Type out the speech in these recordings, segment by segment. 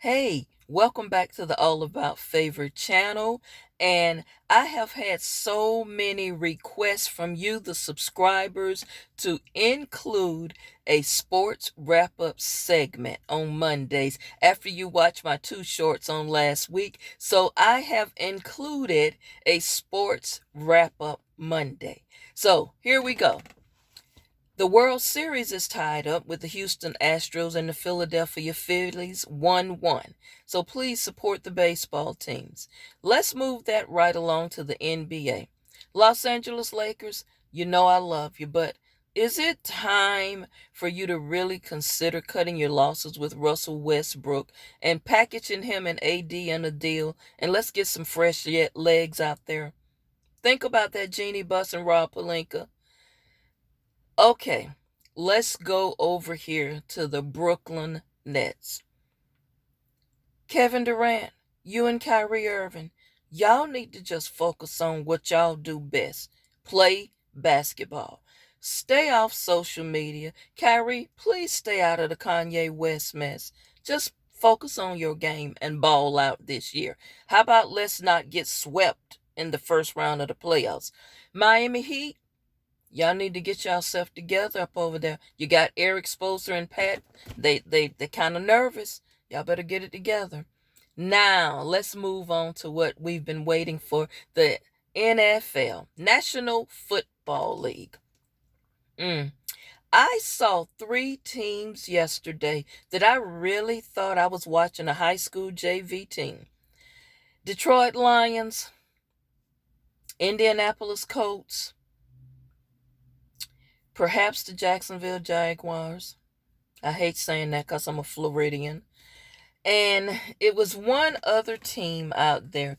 Hey, welcome back to the All About Favorite channel. And I have had so many requests from you, the subscribers, to include a sports wrap up segment on Mondays after you watch my two shorts on last week. So I have included a sports wrap up Monday. So here we go. The World Series is tied up with the Houston Astros and the Philadelphia Phillies 1-1. So please support the baseball teams. Let's move that right along to the NBA. Los Angeles Lakers, you know I love you, but is it time for you to really consider cutting your losses with Russell Westbrook and packaging him and AD in a deal, and let's get some fresh legs out there? Think about that Jeannie Buss and Rob Pelinka. Okay, let's go over here to the Brooklyn Nets. Kevin Durant, you and Kyrie Irving, y'all need to just focus on what y'all do best. Play basketball. Stay off social media. Kyrie, please stay out of the Kanye West mess. Just focus on your game and ball out this year. How about let's not get swept in the first round of the playoffs? Miami Heat, y'all need to get yourself together up over there. You got Eric Spoelstra and Pat. They kind of nervous. Y'all better get it together. Now let's move on to what we've been waiting for: the NFL, National Football League. I saw three teams yesterday that I really thought I was watching a high school JV team: Detroit Lions, Indianapolis Colts, perhaps the Jacksonville Jaguars. I hate saying that because I'm a Floridian. And it was one other team out there.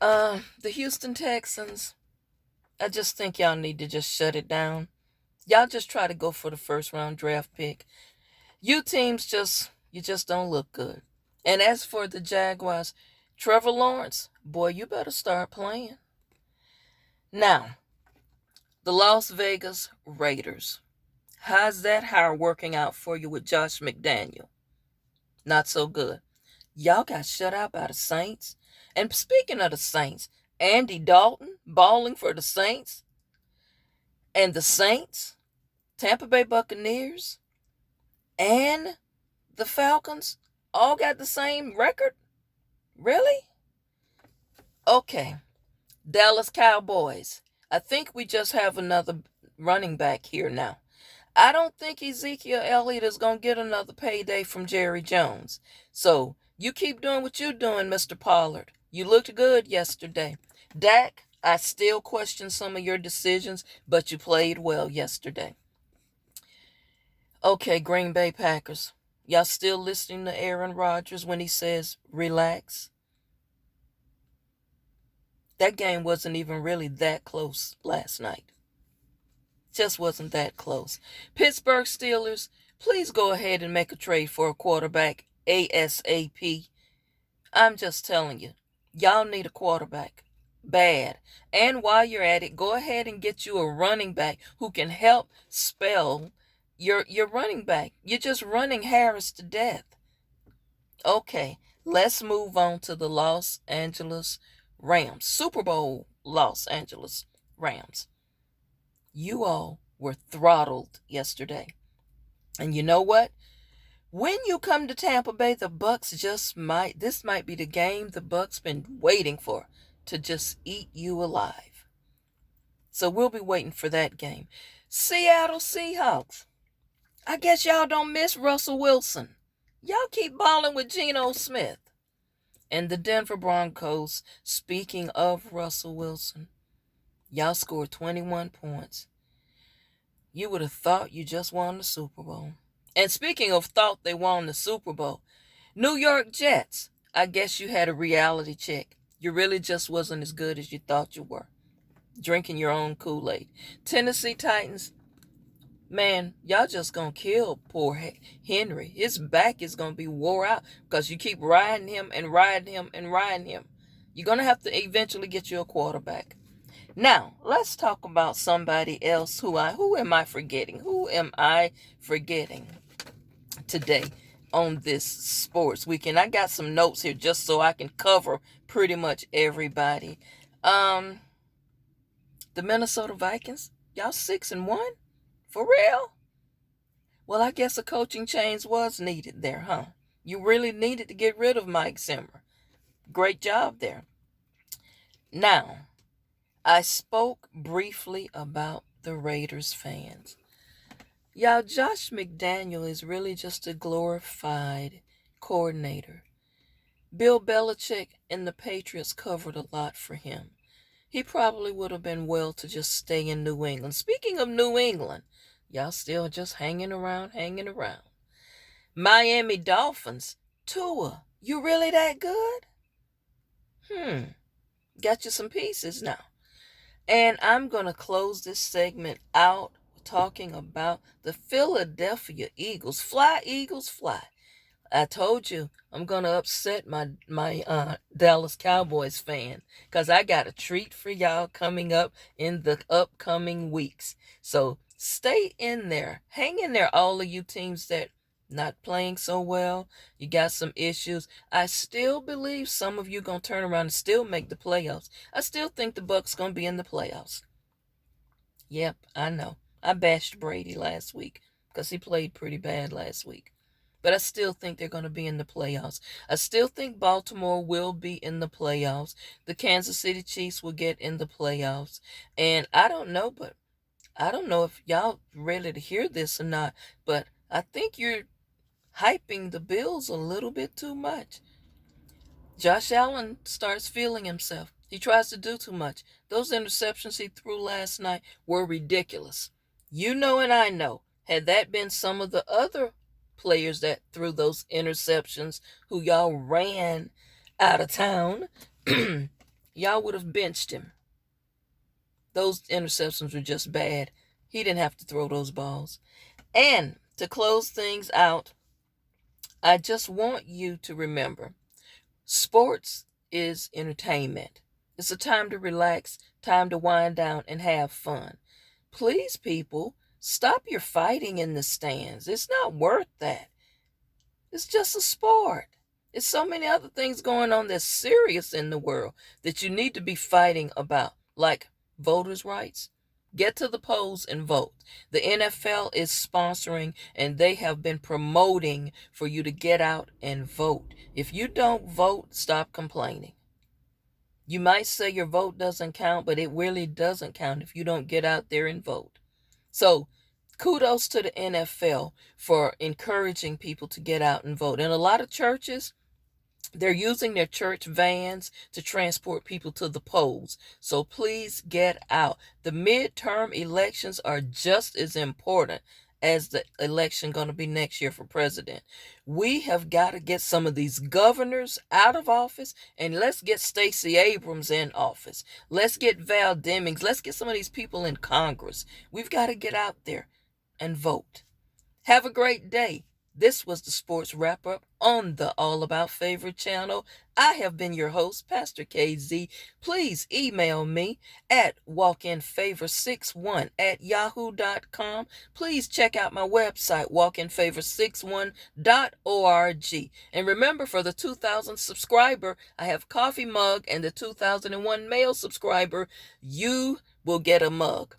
The Houston Texans. I just think y'all need to just shut it down. Y'all just try to go for the first round draft pick. You teams you just don't look good. And as for the Jaguars, Trevor Lawrence, boy, you better start playing. Now, the Las Vegas Raiders. How's that hire working out for you with Josh McDaniel? Not so good. Y'all got shut out by the Saints. And speaking of the Saints, Andy Dalton balling for the Saints. And the Saints, Tampa Bay Buccaneers, and the Falcons all got the same record? Really? Okay. Dallas Cowboys. I think we just have another running back here now. I don't think Ezekiel Elliott is going to get another payday from Jerry Jones. So you keep doing what you're doing, Mr. Pollard. You looked good yesterday. Dak, I still question some of your decisions, but you played well yesterday. Okay, Green Bay Packers. Y'all still listening to Aaron Rodgers when he says, relax? That game wasn't even really that close last night. Just wasn't that close. Pittsburgh Steelers, please go ahead and make a trade for a quarterback ASAP. I'm just telling you, y'all need a quarterback. Bad. And while you're at it, go ahead and get you a running back who can help spell your running back. You're just running Harris to death. Okay, let's move on to the Los Angeles Rams. Super Bowl Los Angeles Rams. You all were throttled yesterday. And you know what? When you come to Tampa Bay, the Bucks this might be the game the Bucks been waiting for to just eat you alive. So we'll be waiting for that game. Seattle Seahawks. I guess y'all don't miss Russell Wilson. Y'all keep balling with Geno Smith. And the Denver Broncos, speaking of Russell Wilson, y'all scored 21 points. You would have thought you just won the Super Bowl. And speaking of thought they won the Super Bowl, New York Jets, I guess you had a reality check. You really just wasn't as good as you thought you were. Drinking your own Kool-Aid. Tennessee Titans, man, y'all just gonna kill poor Henry. His back is gonna be wore out because you keep riding him and riding him and riding him. You're gonna have to eventually get you a quarterback. Now, let's talk about somebody else who am I forgetting? Who am I forgetting today? on this sports weekend. I got some notes here just so I can cover pretty much everybody. Um, the Minnesota Vikings, y'all 6-1? For real? Well, I guess a coaching change was needed there, huh? You really needed to get rid of Mike Zimmer. Great job there. Now, I spoke briefly about the Raiders fans. Y'all, Josh McDaniel is really just a glorified coordinator. Bill Belichick and the Patriots covered a lot for him. He probably would have been well to just stay in New England. Speaking of New England, y'all still just hanging around. Miami Dolphins, Tua, you really that good? Got you some pieces now. And I'm going to close this segment out talking about the Philadelphia Eagles. Fly, Eagles, fly. I told you I'm going to upset my Dallas Cowboys fan because I got a treat for y'all coming up in the upcoming weeks. So stay in there. Hang in there, all of you teams that not playing so well. You got some issues. I still believe some of you going to turn around and still make the playoffs. I still think the Bucs going to be in the playoffs. Yep, I know. I bashed Brady last week because he played pretty bad last week. But I still think they're going to be in the playoffs. I still think Baltimore will be in the playoffs. The Kansas City Chiefs will get in the playoffs. And I don't know if y'all ready to hear this or not, but I think you're hyping the Bills a little bit too much. Josh Allen starts feeling himself. He tries to do too much. Those interceptions he threw last night were ridiculous. You know and I know, had that been some of the other players that threw those interceptions who y'all ran out of town, y'all would have benched him. Those interceptions were just bad. He didn't have to throw those balls. And to close things out, I just want you to remember, sports is entertainment. It's a time to relax, time to wind down and have fun. Please, people, stop your fighting in the stands. It's not worth that. It's just a sport. There's so many other things going on that's serious in the world that you need to be fighting about, like voters' rights. Get to the polls and vote. The NFL is sponsoring and they have been promoting for you to get out and vote. If you don't vote, stop complaining. You might say your vote doesn't count, but it really doesn't count if you don't get out there and vote. So, kudos to the NFL for encouraging people to get out and vote. And a lot of churches, they're using their church vans to transport people to the polls. So please get out. The midterm elections are just as important as the election going to be next year for president. We have got to get some of these governors out of office, and let's get Stacey Abrams in office. Let's get Val Demings. Let's get some of these people in Congress. We've got to get out there and vote. Have a great day. This was the Sports Wrap-Up on the All About Favorite channel. I have been your host, Pastor KZ. Please email me at walkinfavor61@yahoo.com. Please check out my website, walkinfavor61.org. And remember, for the 2,000 subscriber, I have coffee mug, and the 2001 male subscriber, you will get a mug.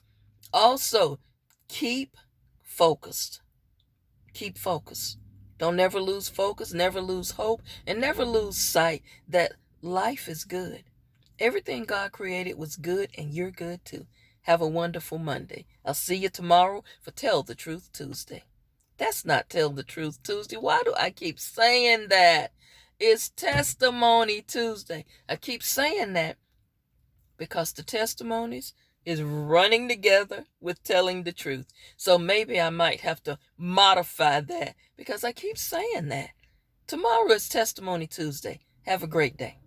Also, keep focused. Keep focused. Don't never lose focus, never lose hope, and never lose sight that life is good. Everything God created was good, and you're good too. Have a wonderful Monday. I'll see you tomorrow for Tell the Truth Tuesday. That's not Tell the Truth Tuesday. Why do I keep saying that? It's Testimony Tuesday. I keep saying that because the testimonies is running together with telling the truth. So maybe I might have to modify that because I keep saying that. Tomorrow is Testimony Tuesday. Have a great day.